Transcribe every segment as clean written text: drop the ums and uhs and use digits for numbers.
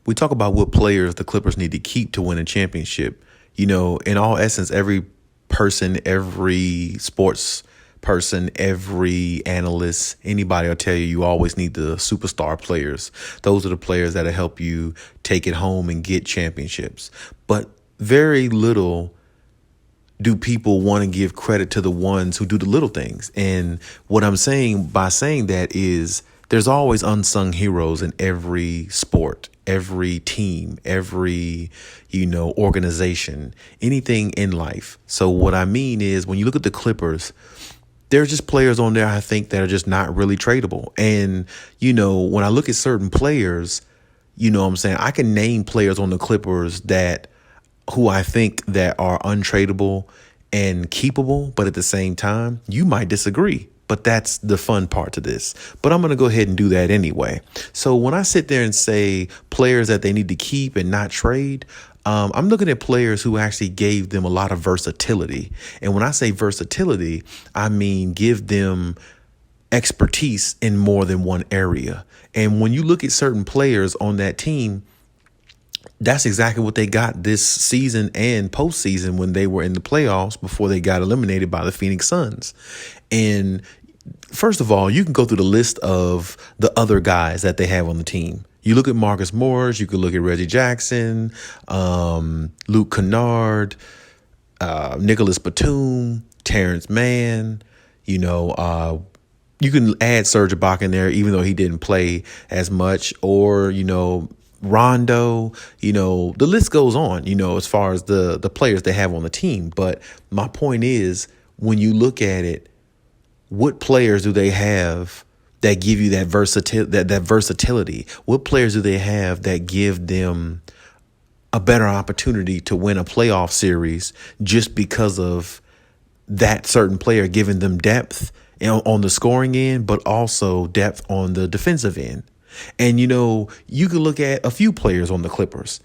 we talk about what players the Clippers need to keep to win a championship. In all essence, every person, every sports person, every analyst, anybody will tell you always need the superstar players. Those are the players that'll help you take it home and get championships. But very little do people want to give credit to the ones who do the little things. And what I'm saying by saying that is there's always unsung heroes in every sport, every team, every, organization, anything in life. So what I mean is when you look at the Clippers, there's just players on there, I think, that are just not really tradable. And, when I look at certain players, what I'm saying, I can name players on the Clippers who I think that are untradeable and keepable, but at the same time, you might disagree. But that's the fun part to this. But I'm going to go ahead and do that anyway. So when I sit there and say players that they need to keep and not trade, I'm looking at players who actually gave them a lot of versatility. And when I say versatility, I mean give them expertise in more than one area. And when you look at certain players on that team, that's exactly what they got this season and postseason when they were in the playoffs before they got eliminated by the Phoenix Suns. And first of all, you can go through the list of the other guys that they have on the team. You look at Marcus Morris, you could look at Reggie Jackson, Luke Kennard, Nicholas Batum, Terrence Mann, you can add Serge Ibaka in there, even though he didn't play as much, or, Rondo, the list goes on, as far as the players they have on the team. But my point is, when you look at it, what players do they have that give you that versatility? What players do they have that give them a better opportunity to win a playoff series just because of that certain player giving them depth on the scoring end, but also depth on the defensive end? And, you can look at a few players on the Clippers.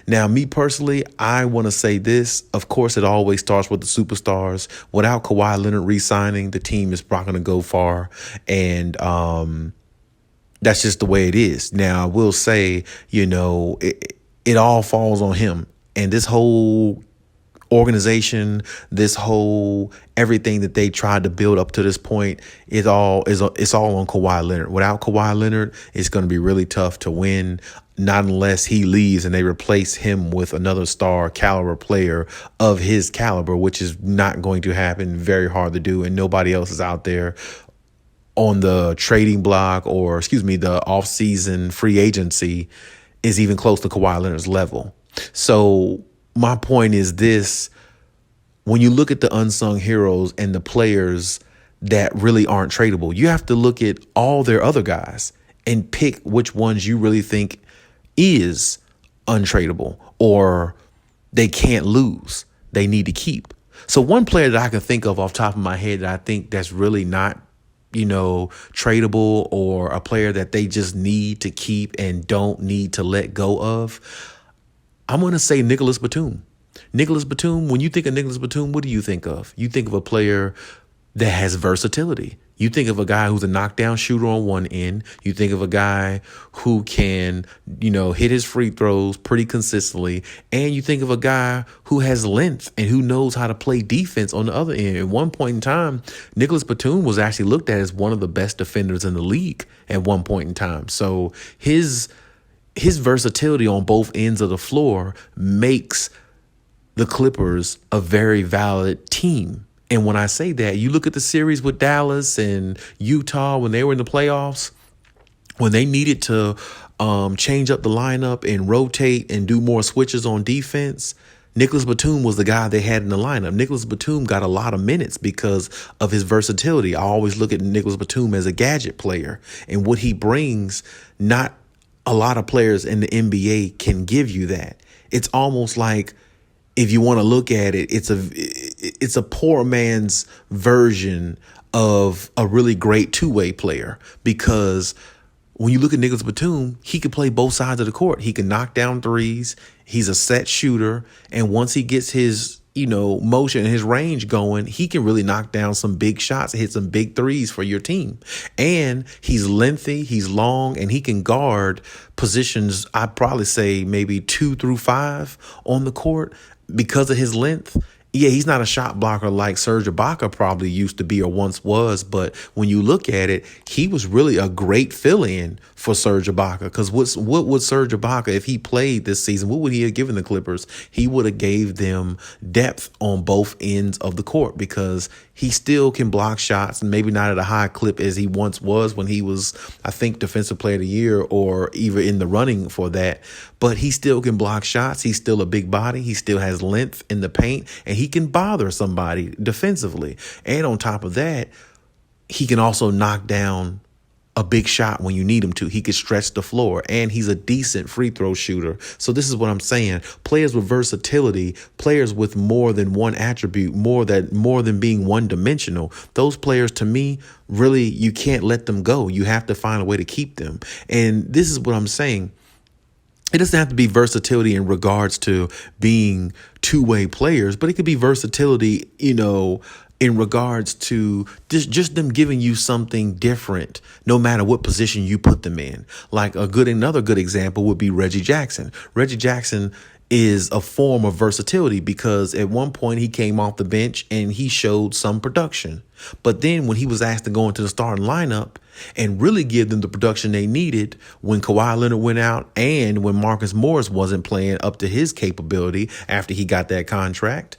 Now, me personally, I want to say this. Of course, it always starts with the superstars. Without Kawhi Leonard re-signing, the team is not going to go far. And that's just the way it is. Now, I will say, it all falls on him. And this whole organization, this whole everything that they tried to build up to this point it's all on Kawhi Leonard. Without Kawhi Leonard, it's going to be really tough to win, not unless he leaves and they replace him with another star caliber player of his caliber, which is not going to happen, very hard to do, and nobody else is out there on the trading block or, the off-season free agency is even close to Kawhi Leonard's level. So my point is this: when you look at the unsung heroes and the players that really aren't tradable, you have to look at all their other guys and pick which ones you really think is untradeable or they can't lose, they need to keep. So one player that I can think of off the top of my head that I think that's really not, tradable, or a player that they just need to keep and don't need to let go of, I'm going to say Nicholas Batum. Nicholas Batum, when you think of Nicholas Batum, what do you think of? You think of a player that has versatility. You think of a guy who's a knockdown shooter on one end. You think of a guy who can, hit his free throws pretty consistently. And you think of a guy who has length and who knows how to play defense on the other end. At one point in time, Nicholas Batum was actually looked at as one of the best defenders in the league at one point in time. So his versatility on both ends of the floor makes the Clippers a very valid team. And when I say that, you look at the series with Dallas and Utah when they were in the playoffs, when they needed to change up the lineup and rotate and do more switches on defense, Nicholas Batum was the guy they had in the lineup. Nicholas Batum got a lot of minutes because of his versatility. I always look at Nicholas Batum as a gadget player, and what he brings, not a lot of players in the NBA can give you that. It's almost like, if you want to look at it, it's a poor man's version of a really great two-way player, because when you look at Nicholas Batum, he can play both sides of the court. He can knock down threes. He's a set shooter. And once he gets his, motion and his range going, he can really knock down some big shots and hit some big threes for your team. And he's lengthy, he's long, and he can guard positions, I'd probably say maybe 2 through 5 on the court because of his length. Yeah, he's not a shot blocker like Serge Ibaka probably used to be or once was, but when you look at it, he was really a great fill-in for Serge Ibaka. Because what would Serge Ibaka, if he played this season, what would he have given the Clippers? He would have gave them depth on both ends of the court because he still can block shots, and maybe not at a high clip as he once was when he was, I think, Defensive Player of the Year or even in the running for that. But he still can block shots. He's still a big body. He still has length in the paint, and he can bother somebody defensively. And on top of that, he can also knock down a big shot when you need him to. He can stretch the floor, and he's a decent free throw shooter. So this is what I'm saying. Players with versatility, players with more than one attribute, more than being one dimensional. Those players, to me, really, you can't let them go. You have to find a way to keep them. And this is what I'm saying. It doesn't have to be versatility in regards to being two-way players, but it could be versatility, in regards to just them giving you something different, no matter what position you put them in. Like another good example would be Reggie Jackson. Reggie Jackson is a form of versatility because at one point he came off the bench and he showed some production. But then when he was asked to go into the starting lineup and really give them the production they needed when Kawhi Leonard went out and when Marcus Morris wasn't playing up to his capability after he got that contract,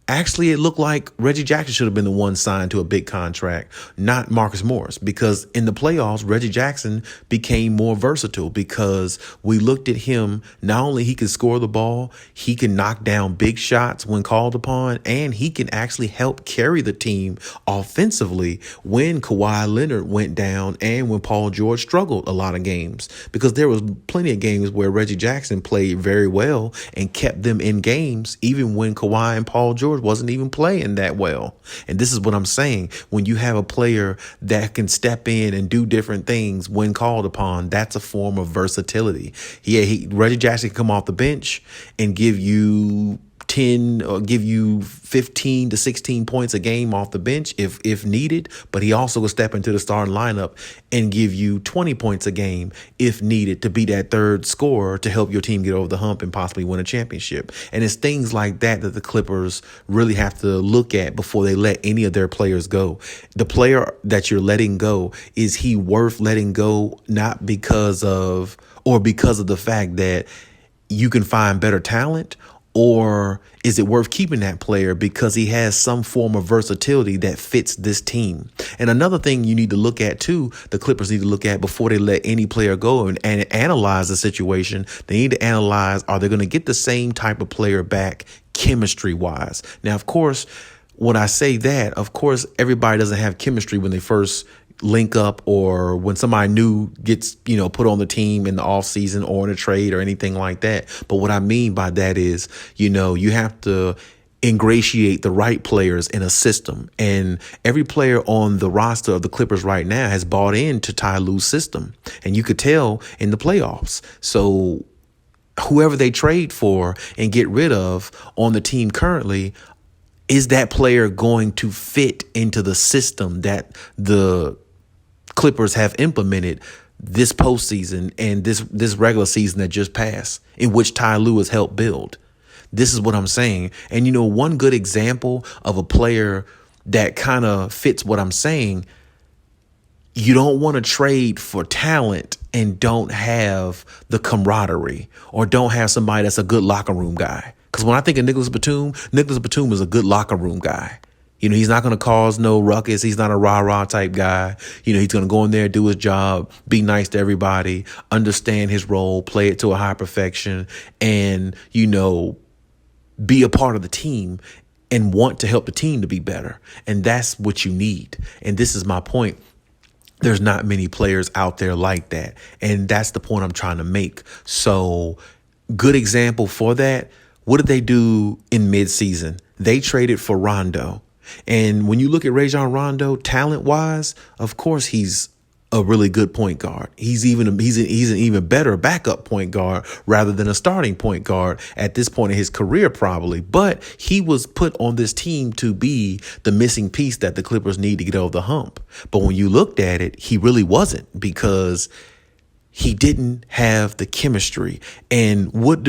actually, it looked like Reggie Jackson should have been the one signed to a big contract, not Marcus Morris, because in the playoffs, Reggie Jackson became more versatile because we looked at him. Not only he can score the ball, he can knock down big shots when called upon, and he can actually help carry the team offensively when Kawhi Leonard went down and when Paul George struggled a lot of games, because there was plenty of games where Reggie Jackson played very well and kept them in games, even when Kawhi and Paul George wasn't even playing that well. And this is what I'm saying. When you have a player that can step in and do different things when called upon, that's a form of versatility. Yeah, Reggie Jackson can come off the bench and give you 10 or give you 15 to 16 points a game off the bench if needed, but he also will step into the starting lineup and give you 20 points a game if needed to be that third scorer to help your team get over the hump and possibly win a championship. And it's things like that that the Clippers really have to look at before they let any of their players go. The player that you're letting go, is he worth letting go, not because of the fact that you can find better talent? Or is it worth keeping that player because he has some form of versatility that fits this team? And another thing you need to look at, too, the Clippers need to look at before they let any player go and analyze the situation. They need to analyze, are they going to get the same type of player back chemistry-wise? Now, of course, when I say that, of course, everybody doesn't have chemistry when they first link up or when somebody new gets, put on the team in the off season or in a trade or anything like that. But what I mean by that is, you have to ingratiate the right players in a system. And every player on the roster of the Clippers right now has bought into Ty Lue's system. And you could tell in the playoffs. So whoever they trade for and get rid of on the team currently, is that player going to fit into the system that the Clippers have implemented this postseason and this regular season that just passed, in which Ty Lue has helped build? This is what I'm saying. And, one good example of a player that kind of fits what I'm saying, you don't want to trade for talent and don't have the camaraderie or don't have somebody that's a good locker room guy. Because when I think of Nicholas Batum is a good locker room guy. He's not going to cause no ruckus. He's not a rah-rah type guy. He's going to go in there, do his job, be nice to everybody, understand his role, play it to a high perfection, and, be a part of the team and want to help the team to be better. And that's what you need. And this is my point. There's not many players out there like that. And that's the point I'm trying to make. So, good example for that. What did they do in midseason? They traded for Rondo. And when you look at Rajon Rondo, talent-wise, of course he's a really good point guard. He's an even better backup point guard rather than a starting point guard at this point in his career, probably. But he was put on this team to be the missing piece that the Clippers need to get over the hump. But when you looked at it, he really wasn't, because he didn't have the chemistry. And what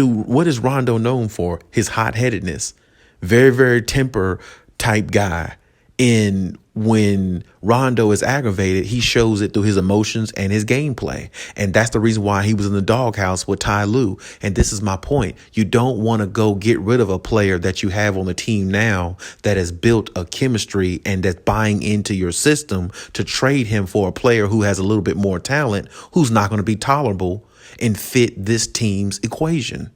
is Rondo known for? His hot-headedness. Very, very temper type guy. And when Rondo is aggravated, he shows it through his emotions and his gameplay. And that's the reason why he was in the doghouse with Ty Lue. And this is my point. You don't want to go get rid of a player that you have on the team now that has built a chemistry and that's buying into your system to trade him for a player who has a little bit more talent, who's not going to be tolerable and fit this team's equation.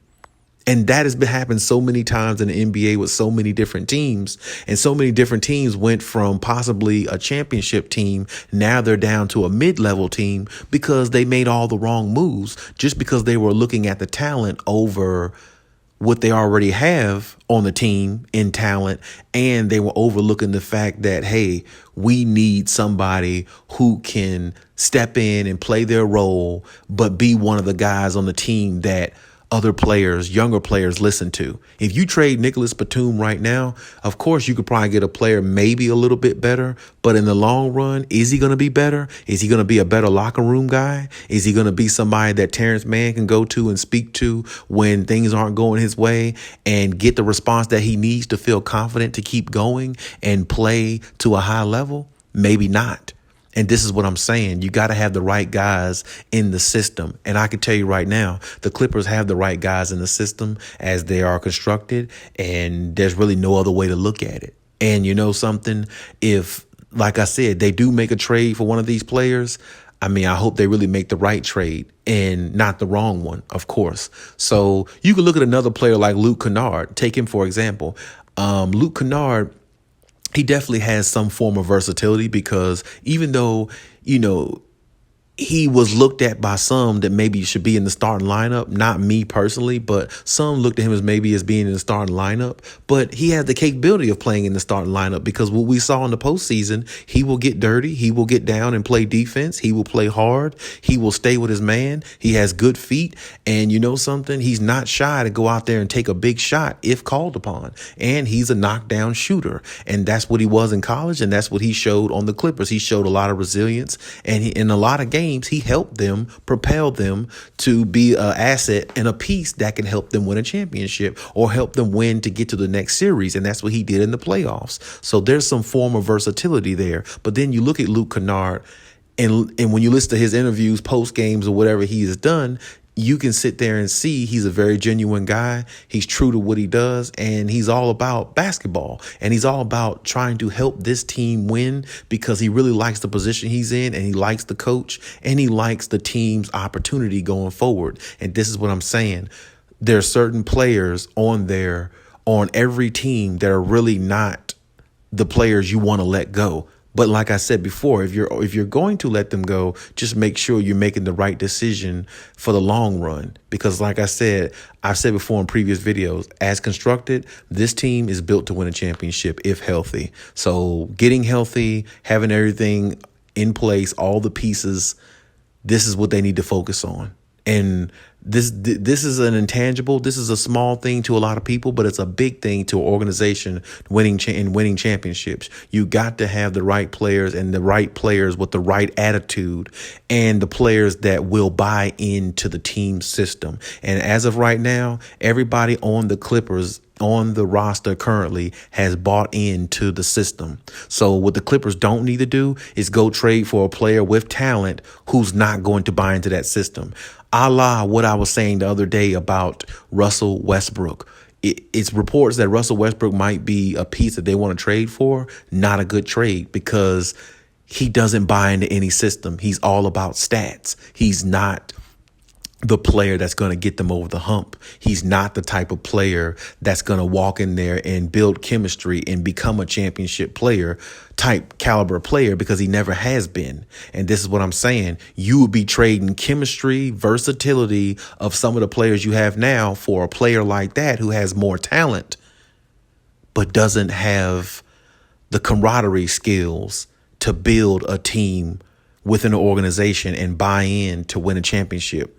And that has been happened so many times in the NBA with so many different teams, and so many different teams went from possibly a championship team. Now they're down to a mid-level team because they made all the wrong moves just because they were looking at the talent over what they already have on the team in talent. And they were overlooking the fact that, hey, we need somebody who can step in and play their role, but be one of the guys on the team that other players, younger players, listen to. If you trade Nicholas Batum right now, of course, you could probably get a player maybe a little bit better. But in the long run, is he going to be better? Is he going to be a better locker room guy? Is he going to be somebody that Terrence Mann can go to and speak to when things aren't going his way and get the response that he needs to feel confident to keep going and play to a high level? Maybe not. And this is what I'm saying. You got to have the right guys in the system. And I can tell you right now, the Clippers have the right guys in the system as they are constructed. And there's really no other way to look at it. And you know something? If, like I said, they do make a trade for one of these players, I mean, I hope they really make the right trade and not the wrong one, of course. So you could look at another player like Luke Kennard. Take him, for example. Luke Kennard, he definitely has some form of versatility because even though, you know, he was looked at by some that maybe should be in the starting lineup. Not me personally, but some looked at him as maybe as being in the starting lineup. But he had the capability of playing in the starting lineup because what we saw in the postseason, he will get dirty. He will get down and play defense. He will play hard. He will stay with his man. He has good feet. And you know something? He's not shy to go out there and take a big shot if called upon. And he's a knockdown shooter. And that's what he was in college. And that's what he showed on the Clippers. He showed a lot of resilience. And in a lot of games, he helped them, propelled them to be an asset and a piece that can help them win a championship or help them win to get to the next series. And that's what he did in the playoffs. So there's some form of versatility there. But then you look at Luke Kennard and when you listen to his interviews, post games or whatever he has done, you can sit there and see he's a very genuine guy. He's true to what he does, and he's all about basketball. And he's all about trying to help this team win because he really likes the position he's in, and he likes the coach, and he likes the team's opportunity going forward. And this is what I'm saying. There are certain players on every team that are really not the players you want to let go. But like I said before, if you're going to let them go, just make sure you're making the right decision for the long run. Because like I've said before in previous videos, as constructed, this team is built to win a championship if healthy. So getting healthy, having everything in place, all the pieces, this is what they need to focus on. And this is an intangible. This is a small thing to a lot of people, but it's a big thing to an organization winning championships. You got to have the right players and the right players with the right attitude and the players that will buy into the team system. And as of right now, everybody on the Clippers on the roster currently has bought into the system. So what the Clippers don't need to do is go trade for a player with talent who's not going to buy into that system. A la what I was saying the other day about Russell Westbrook. It's reports that Russell Westbrook might be a piece that they want to trade for. Not a good trade because he doesn't buy into any system. He's all about stats. He's not the player that's going to get them over the hump. He's not the type of player that's going to walk in there and build chemistry and become a championship player type caliber player because he never has been. And this is what I'm saying. You would be trading chemistry, versatility of some of the players you have now for a player like that who has more talent, but doesn't have the camaraderie skills to build a team within the organization and buy in to win a championship.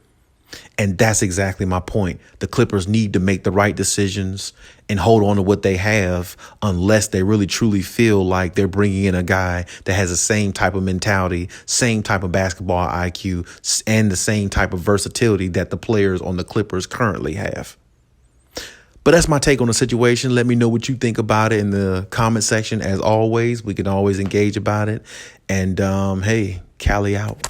And that's exactly my point. The Clippers need to make the right decisions and hold on to what they have unless they really truly feel like they're bringing in a guy that has the same type of mentality, same type of basketball IQ, and the same type of versatility that the players on the Clippers currently have. But that's my take on the situation. Let me know what you think about it in the comment section. As always, we can always engage about it. And hey, Cali out.